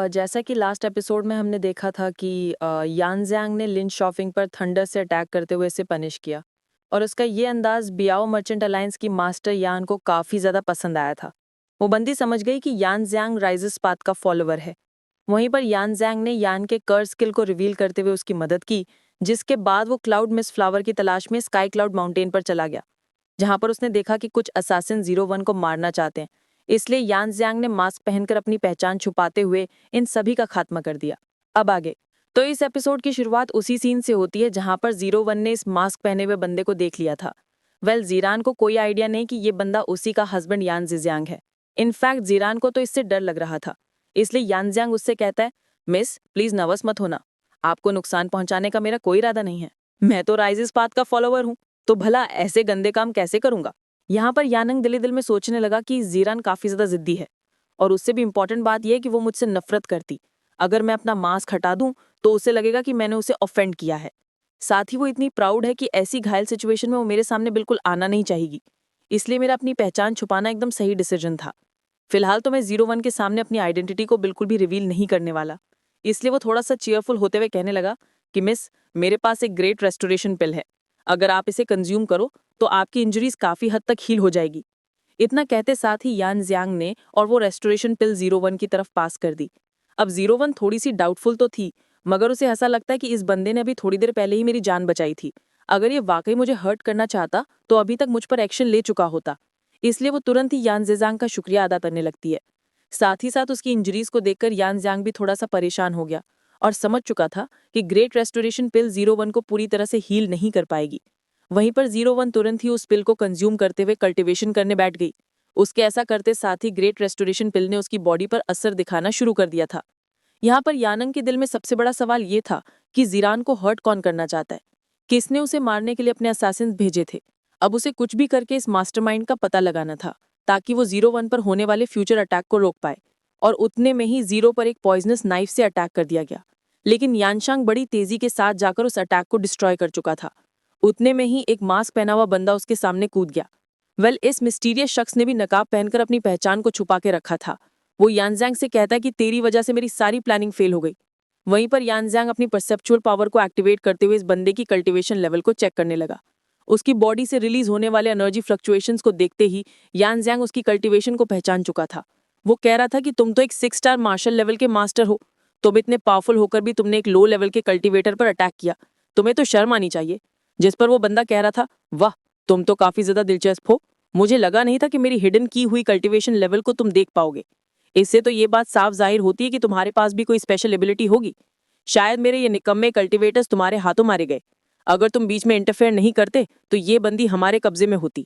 जैसा कि last episode में हमने देखा था कि यान ज़ियांग ने लिन शॉपिंग पर थंडर से अटैक करते हुए इसे पनिश किया और उसका ये अंदाज बियाओ मर्चेंट अलायंस की मास्टर यान को काफ़ी ज़्यादा पसंद आया था। वो बंदी समझ गई कि यान ज़ियांग राइजिस पाथ का फॉलोवर है। वहीं पर यान ज़ियांग ने यान के कर स्किल को रिवील करते हुए उसकी मदद की, जिसके बाद वो क्लाउड मिस फ्लावर की तलाश में स्काई क्लाउड माउंटेन पर चला गया, जहां पर उसने देखा कि कुछ असासिन 01 को मारना चाहते हैं। इसलिए यान ज़ियांग ने मास्क पहनकर अपनी पहचान छुपाते हुए इन सभी का खात्मा कर दिया। अब आगे तो इस एपिसोड की शुरुआत उसी सीन से होती है जहां पर 01 ने इस मास्क पहने हुए बंदे को देख लिया था। जीरान को कोई आइडिया नहीं कि ये बंदा उसी का हस्बैंड यान ज़ियांग है। इनफैक्ट जीरान को तो इससे डर लग रहा था। इसलिए यान ज़ियांग उससे कहता है, मिस प्लीज नर्वस मत होना, आपको नुकसान पहुंचाने का मेरा कोई इरादा नहीं है। मैं तो राइजिस पाथ का फॉलोवर हूँ, तो भला ऐसे गंदे काम कैसे करूंगा। यहाँ पर यानंग दिली दिल में सोचने लगा कि जीरान काफी ज्यादा जिद्दी है, और उससे भी इंपॉर्टेंट बात यह है कि वो मुझसे नफरत करती। अगर मैं अपना मास्क हटा दूं तो उसे लगेगा कि मैंने उसे ऑफेंड किया है। साथ ही वो इतनी प्राउड है कि ऐसी घायल सिचुएशन में वो मेरे सामने बिल्कुल आना नहीं चाहेगी। इसलिए मेरा अपनी पहचान छुपाना एकदम सही डिसीजन था। फिलहाल तो मैं 01 के सामने अपनी आइडेंटिटी को बिल्कुल भी रिवील नहीं करने वाला। इसलिए वो थोड़ा सा चीयरफुल होते हुए कहने लगा कि मिस, मेरे पास एक ग्रेट रेस्टोरेशन पिल है। अगर आप इसे कंज्यूम करो तो आपकी इंजरीज काफी हद तक हील हो जाएगी। इतना कहते साथ ही यान ज़ियांग ने और वो रेस्टोरेशन पिल 01 की तरफ पास कर दी। अब 01 थोड़ी सी डाउटफुल तो थी, मगर उसे ऐसा लगता है कि इस बंदे ने अभी थोड़ी देर पहले ही मेरी जान बचाई थी। अगर ये वाकई मुझे हर्ट करना चाहता तो अभी तक मुझ पर एक्शन ले चुका होता। इसलिए वो तुरंत ही यान ज़ियांग का शुक्रिया अदा करने लगती है। साथ ही साथ उसकी इंजरीज को देखकर यान ज़ियांग भी थोड़ा सा परेशान हो गया और समझ चुका था कि ग्रेट रेस्टोरेशन पिल 01 को पूरी तरह से हील नहीं कर पाएगी। वहीं पर 01 तुरंत ही उस पिल को कंज्यूम करते हुए कल्टीवेशन करने बैठ गई। उसके ऐसा करते साथ ही ग्रेट रेस्टोरेशन पिल ने उसकी बॉडी पर असर दिखाना शुरू कर दिया था। यहाँ पर यानंग के दिल में सबसे बड़ा सवाल ये था कि जीरान को हर्ट कौन करना चाहता है, किसने उसे मारने के लिए अपने असैसिन्स भेजे थे। अब उसे कुछ भी करके इस मास्टरमाइंड का पता लगाना था, ताकि वो 01 पर होने वाले फ्यूचर अटैक को रोक पाए। और उतने में ही 0 पर एक पॉइजनस नाइफ से अटैक कर दिया गया, लेकिन यानशांग बड़ी तेजी के साथ जाकर उस अटैक को डिस्ट्रॉय कर चुका था। उतने में ही एक मास्क पहना हुआ बंदा उसके सामने कूद गया। इस मिस्टीरियस शख्स ने भी नकाब पहनकर अपनी पहचान को छुपा के रखा था। वो यानज़ैंग से कहता है कि तेरी वजह से मेरी सारी प्लानिंग फेल हो गई। वहीं पर यानज़ैंग अपनी परसेप्चुअल पावर को एक्टिवेट करते हुए इस बंदे की कल्टीवेशन लेवल को चेक करने लगा। उसकी बॉडी से रिलीज होने वाले एनर्जी फ्लक्चुएशंस को देखते ही यानज़ैंग उसकी कल्टीवेशन को पहचान चुका था। वो कह रहा था कि तुम तो एक 6 स्टार मार्शल लेवल के मास्टर हो, तुम इतने पावरफुल होकर भी तुमने एक लो लेवल के कल्टीवेटर पर अटैक किया, तुम्हें तो शर्म आनी चाहिए। जिस पर वो बंदा कह रहा था, वाह तुम तो काफी ज्यादा दिलचस्प हो, मुझे लगा नहीं था कि मेरी हिडन की हुई कल्टीवेशन लेवल को तुम देख पाओगे। इससे तो ये बात साफ जाहिर होती है कि तुम्हारे पास भी कोई स्पेशल एबिलिटी होगी। शायद मेरे ये निकम्मे कल्टीवेटर्स तुम्हारे हाथों मारे गए। अगर तुम बीच में इंटरफेयर नहीं करते तो ये बंदी हमारे कब्जे में होती।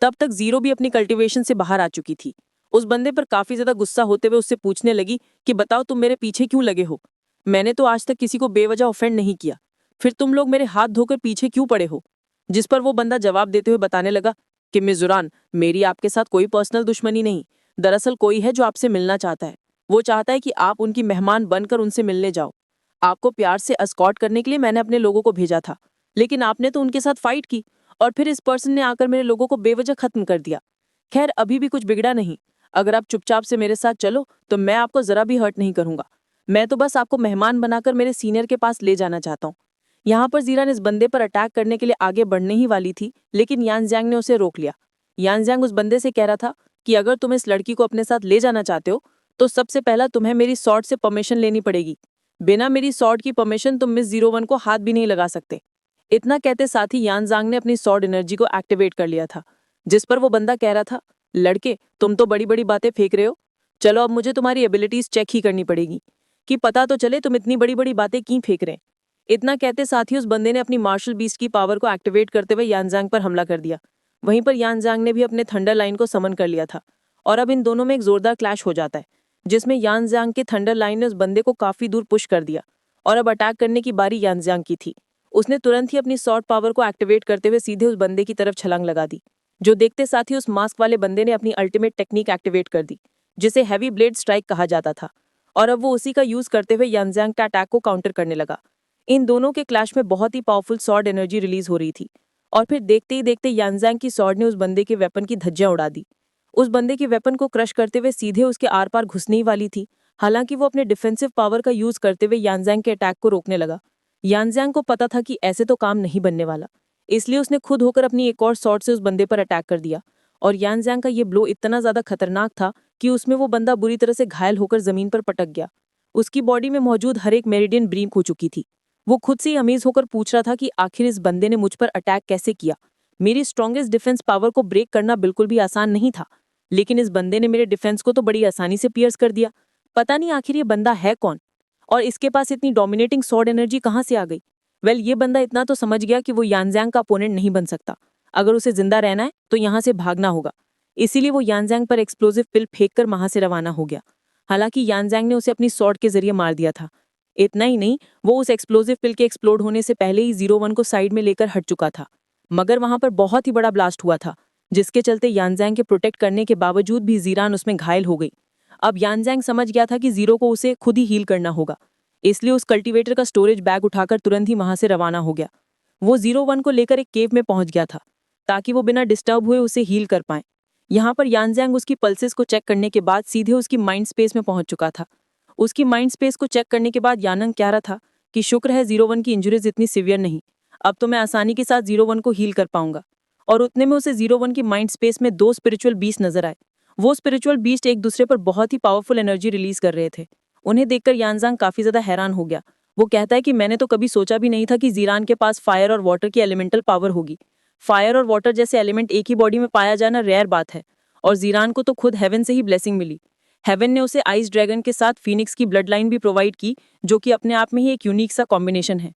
तब तक 0 भी अपनी कल्टीवेशन से बाहर आ चुकी थी। उस बंदे पर काफी ज्यादा गुस्सा होते हुए उससे पूछने लगी कि बताओ तुम मेरे पीछे क्यों लगे हो? मैंने तो आज तक किसी को बेवजह ऑफेंड नहीं किया, फिर तुम लोग मेरे हाथ धोकर पीछे क्यों पड़े हो? जिस पर वो बंदा जवाब देते हुए बताने लगा कि मिस जुरान, मेरी आपके साथ कोई पर्सनल दुश्मनी नहीं। दरअसल कोई है जो आपसे मिलना चाहता है। वो चाहता है कि आप उनकी मेहमान बनकर उनसे मिलने जाओ। आपको प्यार से एस्कॉर्ट करने के लिए मैंने अपने लोगों को भेजा था, लेकिन आपने तो उनके साथ फाइट की और फिर इस पर्सन ने आकर मेरे लोगों को बेवजह खत्म कर दिया। खैर अभी भी कुछ बिगड़ा नहीं। अगर आप चुपचाप से मेरे साथ चलो तो मैं आपको जरा भी हर्ट नहीं करूंगा। मैं तो बस आपको मेहमान बनाकर मेरे सीनियर के पास ले जाना चाहता हूँ। यहाँ पर जीरान इस बंदे पर अटैक करने के लिए आगे बढ़ने ही वाली थी, लेकिन यानज़ैंग ने उसे रोक लिया। यानज़ैंग उस बंदे से कह रहा था कि अगर तुम इस लड़की को अपने साथ ले जाना चाहते हो तो सबसे पहला तुम्हें मेरी सॉर्ड से परमिशन लेनी पड़ेगी। बिना मेरी सॉर्ड की परमिशन तुम मिस 01 को हाथ भी नहीं लगा सकते। इतना कहते साथ ही यानज़ांग ने अपनी सॉर्ड एनर्जी को एक्टिवेट कर लिया था। जिस पर वो बंदा कह रहा था, लड़के तुम तो बड़ी बड़ी बातें फेंक रहे हो, चलो अब मुझे तुम्हारी एबिलिटीज चेक ही करनी पड़ेगी कि पता तो चले तुम इतनी बड़ी बड़ी बातें क्यों फेंक रहे हैं। इतना कहते साथ ही उस बंदे ने अपनी मार्शल बीस्ट की पावर को एक्टिवेट करते हुए यानज़ांग पर हमला कर दिया। वहीं पर यानज़ांग ने भी अपने थंडर लाइन को समन कर लिया था और अब इन दोनों में एक जोरदार क्लैश हो जाता है, जिसमें यानज़ांग के थंडर लाइन ने उस बंदे को काफी दूर पुश कर दिया और अब अटैक करने की बारी यानज़ांग की थी। उसने तुरंत ही अपनी सॉर्ड पावर को एक्टिवेट करते हुए सीधे उस बंदे की तरफ छलांग लगा दी, जो देखते साथ ही उस मास्क वाले बंदे ने अपनी अल्टीमेट टेक्निक एक्टिवेट कर दी, जिसे हैवी ब्लेड स्ट्राइक कहा जाता था। और अब वो उसी का यूज करते हुए यानज़ांग का अटैक को काउंटर करने लगा। इन दोनों के क्लैश में बहुत ही पावरफुल सॉर्ड एनर्जी रिलीज हो रही थी और फिर देखते ही देखते यानज़ांग की सॉर्ड ने उस बंदे के वेपन की धज्जियां उड़ा दी। उस बंदे के वेपन को क्रश करते हुए सीधे उसके आर पार घुसने ही वाली थी। हालांकि वो अपने डिफेंसिव पावर का यूज करते हुए यानजैंग के अटैक को रोकने लगा। यानजैंग को पता था कि ऐसे तो काम नहीं बनने वाला, इसलिए उसने खुद होकर अपनी एक और शॉट से उस बंदे पर अटैक कर दिया। और यानजैंग का ये ब्लो इतना ज्यादा खतरनाक था कि उसमें वो बंदा बुरी तरह से घायल होकर जमीन पर पटक गया। उसकी बॉडी में मौजूद हर एक मेरिडियन ब्रीक हो चुकी थी। वो खुद से ही अमेज होकर पूछ रहा था कि आखिर इस बंदे ने मुझ पर अटैक कैसे किया। मेरी स्ट्रॉन्गेस्ट डिफेंस पावर को ब्रेक करना बिल्कुल भी आसान नहीं था, लेकिन इस बंदे ने मेरे डिफेंस को तो बड़ी आसानी से पियर्स कर दिया। पता नहीं आखिर ये बंदा है कौन, और इसके पास इतनी डोमिनेटिंग स्वॉर्ड एनर्जी कहाँ से आ गई। ये बंदा इतना तो समझ गया कि वो यानजैंग का अपोनेंट नहीं बन सकता। अगर उसे जिंदा रहना है तो यहाँ से भागना होगा। इसीलिए वो यानजैंग पर एक्सप्लोजिव पिल फेंककर वहां से रवाना हो गया। हालांकि यानजैंग ने उसे अपनी स्वॉर्ड के जरिए मार दिया था। इतना ही नहीं, वो उस एक्सप्लोजिव पिल के एक्सप्लोड होने से पहले ही 01 को साइड में लेकर हट चुका था। मगर वहां पर बहुत ही बड़ा ब्लास्ट हुआ था, जिसके चलते यानजैंग के प्रोटेक्ट करने के बावजूद भी जीरान उसमें घायल हो गई। अब यानजैंग समझ गया था कि जीरो को उसे खुद ही हील करना होगा, इसलिए उस कल्टीवेटर का स्टोरेज बैग उठाकर तुरंत ही वहां से रवाना हो गया। वो 01 को लेकर एक केव में पहुंच गया था, ताकि वो बिना डिस्टर्ब हुए उसे हील कर पाए। यहाँ पर यानजैंग उसकी पल्सेस को चेक करने के बाद सीधे उसकी माइंड स्पेस में पहुंच चुका था। उसकी माइंड स्पेस को चेक करने के बाद यानंग कह रहा था कि शुक्र है 01 की इंजरीज इतनी सिवियर नहीं, अब तो मैं आसानी के साथ 01 को हील कर पाऊंगा। और उतने में उसे 01 की माइंड स्पेस में 2 स्पिरिचुअल बीस्ट नजर आए। वो स्पिरिचुअल बीस्ट एक दूसरे पर बहुत ही पावरफुल एनर्जी रिलीज कर रहे थे। उन्हें देखकर यानजैंग काफी ज्यादा हैरान हो गया। वो कहता है कि मैंने तो कभी सोचा भी नहीं था कि जीरान के पास फायर और वाटर की एलिमेंटल पावर होगी। फायर और वाटर जैसे एलिमेंट एक ही बॉडी में पाया जाना रेयर बात है, और जीरान को तो खुद हेवन से ही ब्लेसिंग मिली। हेवन ने उसे आइस ड्रैगन के साथ फीनिक्स की ब्लड लाइन भी प्रोवाइड की, जो कि अपने आप में ही एक यूनिक सा कॉम्बिनेशन है।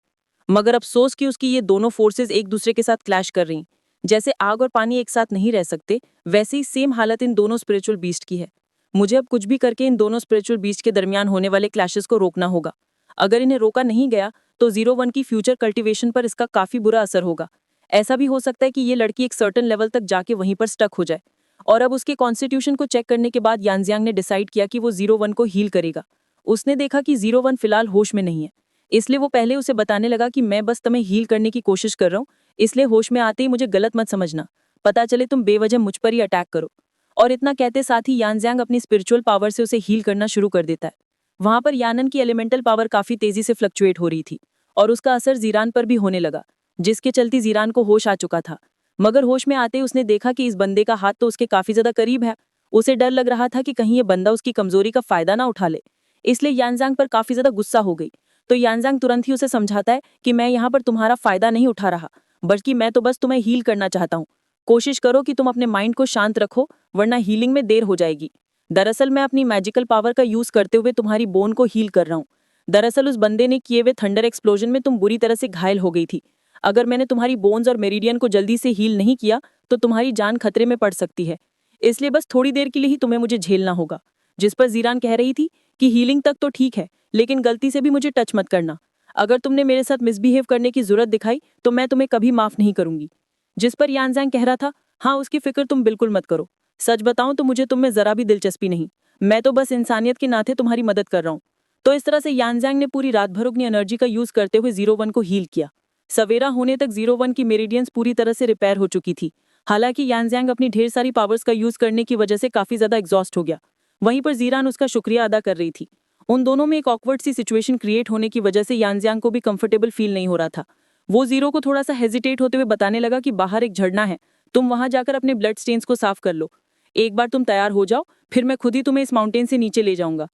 मगर अफसोस कि उसकी ये दोनों फोर्सेज एक दूसरे के साथ क्लैश कर रही। जैसे आग और पानी एक साथ नहीं रह सकते, वैसे ही सेम हालत इन दोनों स्पिरिचुअल बीस्ट की है। मुझे अब कुछ भी करके इन दोनों स्पिरिचुअल बीस्ट के दरमियान होने वाले क्लैशेस को रोकना होगा। अगर इन्हें रोका नहीं गया तो 01 की फ्यूचर कल्टीवेशन पर इसका काफी बुरा असर होगा। ऐसा भी हो सकता है कि ये लड़की एक सर्टेन लेवल तक जाके वहीं पर स्टक हो जाए। और अब उसके कॉन्स्टिट्यूशन को चेक करने के बाद यानजैंग ने डिसाइड किया कि वो 01 को हील करेगा। उसने देखा कि 01 फिलहाल होश में नहीं है, इसलिए वो पहले उसे बताने लगा कि मैं बस तुम्हें हील करने की कोशिश कर रहा हूँ, इसलिए होश में आते ही मुझे गलत मत समझना, पता चले तुम बेवजह मुझ पर ही अटैक करो। और इतना कहते साथ ही यानजैंग अपनी स्पिरिचुअल पावर से उसे हील करना शुरू कर देता है। वहां पर यानन की एलिमेंटल पावर काफी तेजी से फ्लक्चुएट हो रही थी, और उसका असर जीरान पर भी होने लगा, जिसके चलते जीरान को होश आ चुका था। मगर होश में आते ही उसने देखा कि इस बंदे का हाथ तो उसके काफी ज्यादा करीब है। उसे डर लग रहा था कि कहीं ये बंदा उसकी कमजोरी का फायदा ना उठा ले, इसलिए यानजैंग पर काफी ज्यादा गुस्सा हो गई। तो यानजैंग तुरंत ही उसे समझाता है कि मैं यहाँ पर तुम्हारा फायदा नहीं उठा रहा, बल्कि मैं तो बस तुम्हें हील करना चाहता हूँ। कोशिश करो कि तुम अपने माइंड को शांत रखो, वरना हीलिंग में देर हो जाएगी। दरअसल मैं अपनी मैजिकल पावर का यूज करते हुए तुम्हारी बोन को हील कर रहा हूँ। दरअसल उस बंदे ने किए हुए थंडर एक्सप्लोजन में तुम बुरी तरह से घायल हो गई थी। अगर मैंने तुम्हारी बोन्स और मेरिडियन को जल्दी से हील नहीं किया तो तुम्हारी जान खतरे में पड़ सकती है, इसलिए बस थोड़ी देर के लिए ही तुम्हें मुझे झेलना होगा। जिस पर जीरान कह रही थी कि हीलिंग तक तो ठीक है, लेकिन गलती से भी मुझे टच मत करना। अगर तुमने मेरे साथ मिसबिहेव करने की जरूरत दिखाई तो मैं तुम्हें कभी माफ नहीं करूंगी। जिस पर यानजैंग कह रहा था, हाँ उसकी फिक्र तुम बिल्कुल मत करो। सच बताऊं तो मुझे तुम में जरा भी दिलचस्पी नहीं, मैं तो बस इंसानियत के नाते तुम्हारी मदद कर रहा हूँ। तो इस तरह से यानजैंग ने पूरी रात भर अपनी एनर्जी का यूज करते हुए 01 को हील किया। सवेरा होने तक 01 की मेरिडियंस पूरी तरह से रिपेयर हो चुकी थी। हालांकि यानजैंग अपनी ढेर सारी पावर्स का यूज करने की वजह से काफी ज्यादा एग्जॉस्ट हो गया। वहीं पर जीरान उसका शुक्रिया अदा कर रही थी। उन दोनों में एक ऑकवर्ड सी सिचुएशन क्रिएट होने की वजह से यानजैंग को भी कंफर्टेबल फील नहीं हो रहा था। वो जीरो को थोड़ा सा हेजिटेट होते हुए बताने लगा कि बाहर एक झरना है, तुम वहां जाकर अपने ब्लड स्टेन्स को साफ कर लो। एक बार तुम तैयार हो जाओ, फिर मैं खुद ही तुम्हें इस माउंटेन से नीचे ले जाऊंगा।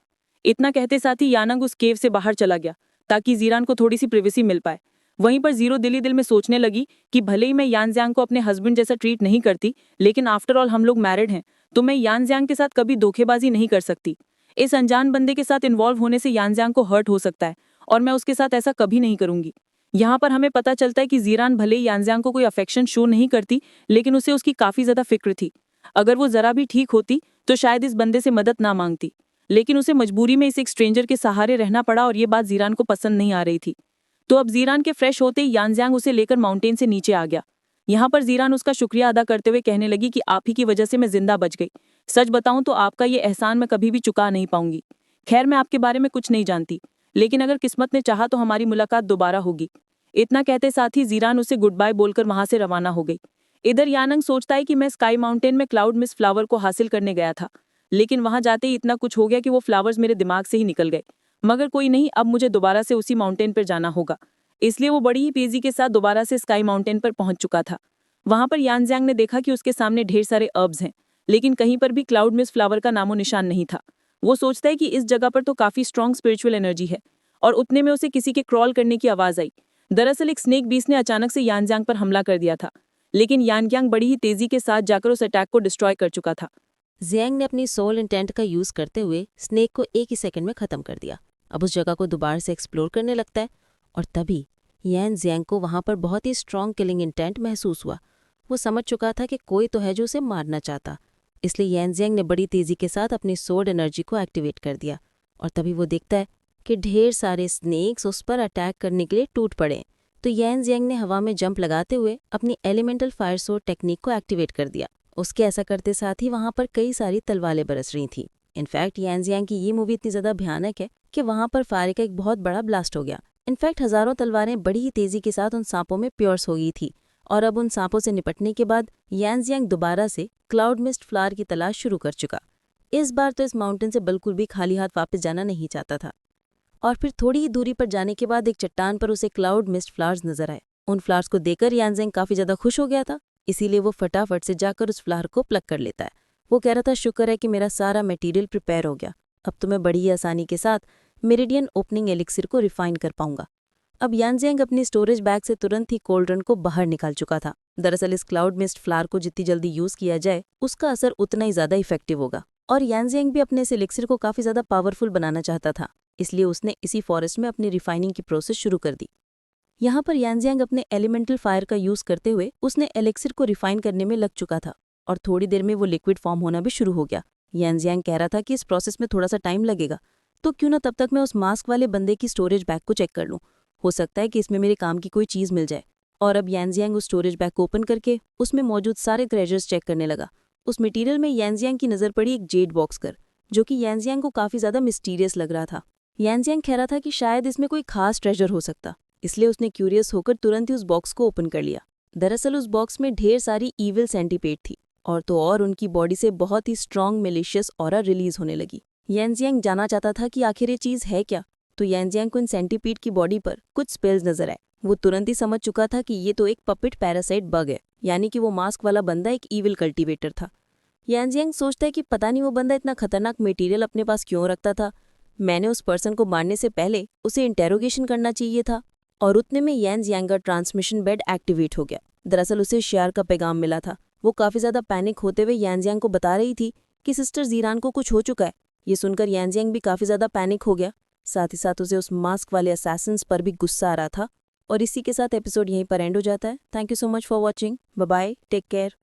इतना कहते साथ ही यानंग उस केव से बाहर चला गया, ताकि जीरान को थोड़ी सी प्रिवेसी मिल पाए। वहीं पर जीरो दिल ही दिल में सोचने लगी कि भले ही मैं यानजैंग को अपने हस्बैंड जैसा ट्रीट नहीं करती, लेकिन आफ्टर ऑल हम लोग मैरिड हैं, तो मैं यानजैंग के साथ कभी धोखेबाजी नहीं कर सकती। इस अनजान बंदे के साथ इन्वॉल्व होने से यानजैंग को हर्ट हो सकता है, और मैं उसके साथ ऐसा कभी नहीं करूंगी। यहाँ पर हमें पता चलता है कि जीरान भले ही यानजैंग को कोई अफेक्शन शो नहीं करती, लेकिन उसे उसकी काफी ज्यादा फिक्र थी। अगर वो जरा भी ठीक होती तो शायद इस बंदे से मदद ना मांगती, लेकिन उसे मजबूरी में इस एक स्ट्रेंजर के सहारे रहना पड़ा, और ये बात जीरान को पसंद नहीं आ रही थी। तो अब जीरान के फ्रेश होते ही यानजैंग उसे लेकर माउंटेन से नीचे आ गया। यहाँ पर जीरान उसका शुक्रिया अदा करते हुए कहने लगी कि आप ही की वजह से मैं जिंदा बच गई। सच बताऊं तो आपका ये एहसान मैं कभी भी चुका नहीं पाऊंगी। खैर मैं आपके बारे में कुछ नहीं जानती, लेकिन अगर किस्मत ने चाहा तो हमारी मुलाकात दोबारा होगी। इतना कहते साथ ही जीरान उसे गुड बाय बोलकर वहां से रवाना हो गई। इधर यानंग सोचता है कि मैं स्काई माउंटेन में क्लाउड मिस फ्लावर को हासिल करने गया था, लेकिन वहां जाते ही इतना कुछ हो गया कि वो फ्लावर्स मेरे दिमाग से ही निकल गए। मगर कोई नहीं, अब मुझे दोबारा से उसी माउंटेन पर जाना होगा। इसलिए वो बड़ी ही तेजी के साथ दोबारा से स्काई माउंटेन पर पहुंच चुका था। वहां पर यानज़्यांग ने देखा कि उसके सामने ढेर सारे अर्ब्स हैं, लेकिन कहीं पर भी क्लाउड मिस्ट फ्लावर का नामो निशान नहीं था। वो सोचता है कि इस जगह पर तो काफी स्ट्रॉन्ग स्पिरिचुअल एनर्जी है, और उतने में उसे किसी के क्रॉल करने की आवाज आई। दरअसल एक स्नेक बीस्ट ने अचानक से यानज़्यांग पर हमला कर दिया था, लेकिन यानज़्यांग बड़ी ही तेजी के साथ जाकर उस अटैक को डिस्ट्रॉय कर चुका था। ज़ियांग ने अपनी सोल इंटेंट का यूज करते हुए स्नेक को एक ही सेकंड में खत्म कर दिया। अब उस जगह को दोबारा से एक्सप्लोर करने लगता है, और तभी यान ज़ियांग को वहां पर बहुत ही स्ट्रॉन्ग किलिंग इंटेंट महसूस हुआ। वो समझ चुका था कि कोई तो है जो उसे मारना चाहता। इसलिए यान ज़ियांग ने बड़ी तेजी के साथ अपनी सोल एनर्जी को एक्टिवेट कर दिया, और तभी वो देखता है कि ढेर सारे स्नेक्स उस पर अटैक करने के लिए टूट पड़े। तो यान ज़ियांग ने हवा में जंप लगाते हुए अपनी एलिमेंटल फायर सोर्ड टेक्निक को एक्टिवेट कर दिया। उसके ऐसा करते साथ ही वहां पर कई सारी तलवारें बरस रही थी। इनफैक्ट यानज़्यांग की ये मूवी इतनी ज्यादा भयानक है कि वहां पर फायर का एक बहुत बड़ा ब्लास्ट हो गया। इनफैक्ट हजारों तलवारें बड़ी ही तेजी के साथ उन सांपों में प्योर्स हो गई थी, और अब उन सांपों से निपटने के बाद यानज़्यांग दोबारा से क्लाउड मिस्ट फ्लावर की तलाश शुरू कर चुका। इस बार तो इस माउंटेन से बिल्कुल भी खाली हाथ वापस जाना नहीं चाहता था। और फिर थोड़ी ही दूरी पर जाने के बाद एक चट्टान पर उसे क्लाउड मिस्ट फ्लावर्स नजर आए। उन फ्लावर्स को देखकर यानज़्यांग काफी ज्यादा खुश हो गया था, इसीलिए वो फटाफट से जाकर उस फ्लावर को प्लग कर लेता है। वो कह रहा था, शुक्र है कि मेरा सारा मटेरियल प्रिपेयर हो गया, अब तो मैं बड़ी ही आसानी के साथ मेरिडियन ओपनिंग एलिक्सिर को रिफाइन कर पाऊंगा। अब यानज़्यांग अपनी स्टोरेज बैग से तुरंत ही कोल्ड रन को बाहर निकाल चुका था। दरअसल इस क्लाउड मिस्ट फ्लावर को जितनी जल्दी यूज किया जाए उसका असर उतना ही ज्यादा इफेक्टिव होगा, और यानज़्यांग भी अपने इस एलिक्सिर को काफी ज्यादा पावरफुल बनाना चाहता था, इसलिए उसने इसी फॉरेस्ट में अपनी रिफाइनिंग की प्रोसेस शुरू कर दी। यहाँ पर यानज़्यांग अपने एलिमेंटल फायर का यूज करते हुए उसने एलिक्सिर को रिफाइन करने में लग चुका था, और थोड़ी देर में वो लिक्विड फॉर्म होना भी शुरू हो गया। यानज़्यांग कह रहा था कि इस प्रोसेस में थोड़ा सा टाइम लगेगा, तो क्यों ना तब तक मैं उस मास्क वाले बंदे की स्टोरेज बैग को चेक कर लूं, हो सकता है कि इसमें मेरे काम की कोई चीज मिल जाए। और अब यानज़्यांग उस स्टोरेज बैग को ओपन करके उसमें मौजूद सारे ट्रेजर्स चेक करने लगा। उस मटीरियल में यानज़्यांग की नजर पड़ी एक जेड बॉक्स कर, जो कि यानज़्यांग को काफी ज्यादा मिस्टीरियस लग रहा था। यानज़्यांग कह रहा था कि शायद इसमें कोई खास ट्रेजर हो सकता, इसलिए उसने क्यूरियस होकर तुरंत ही उस बॉक्स को ओपन कर लिया। दरअसल उस बॉक्स में ढेर सारी ईविल सेंटीपेड थी, और तो और उनकी बॉडी से बहुत ही स्ट्रॉन्ग मेलिशियस ऑरा रिलीज होने लगी। यानज़्यांग जानना चाहता था कि आखिर ये चीज है क्या, तो यानज़्यांग को इन सेंटीपीड की बॉडी पर कुछ स्पेल्स नजर आए। वो तुरंत ही समझ चुका था कि ये तो एक पपिट पैरासाइट बग है, यानी कि वो मास्क वाला बंदा एक ईविल कल्टीवेटर था। यानज़्यांग सोचता है कि पता नहीं वो बंदा इतना खतरनाक मटेरियल अपने पास क्यों रखता था। मैंने उस पर्सन को मारने से पहले उसे इंटेरोगेशन करना चाहिए था। और उतने में यानज़्यांग का ट्रांसमिशन बेड एक्टिवेट हो गया। दरअसल उसे शियार का पैगाम मिला था। वो काफी ज्यादा पैनिक होते हुए यानज़्यांग को बता रही थी कि सिस्टर ज़ीरान को कुछ हो चुका है। ये सुनकर यानज़्यांग भी काफी ज्यादा पैनिक हो गया। साथ ही साथ उसे उस मास्क वाले असैसिन्स पर भी गुस्सा आ रहा था। और इसी के साथ एपिसोड यहीं पर एंड हो जाता है। Thank you so much for watching. Bye bye, take care.